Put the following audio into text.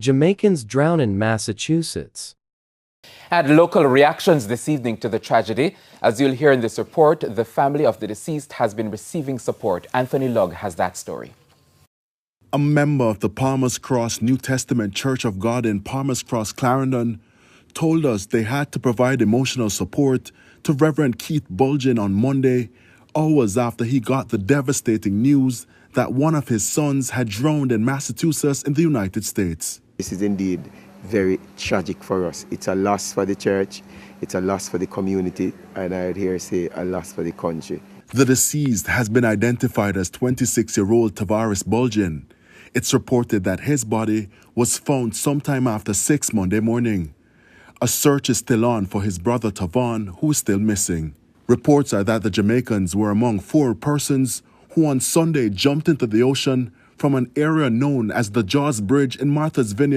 Jamaicans drown in Massachusetts. And local reactions this evening to the tragedy. As you'll hear in this report, the family of the deceased has been receiving support. Anthony Lugg has that story. A member of the Palmer's Cross New Testament Church of God in Palmer's Cross, Clarendon, told us they had to provide emotional support to Reverend Keith Bulgin on Monday, hours after he got the devastating news that one of his sons had drowned in Massachusetts in the United States. This is indeed very tragic for us. It's a loss for the church, it's a loss for the community, and I would here say a loss for the country. The deceased has been identified as 26-year-old Tavares Bulgin. It's reported that his body was found sometime after 6 Monday morning. A search is still on for his brother Tavon, who is still missing. Reports are that the Jamaicans were among 4 persons who on Sunday jumped into the ocean from an area known as the Jaws Bridge in Martha's Vineyard.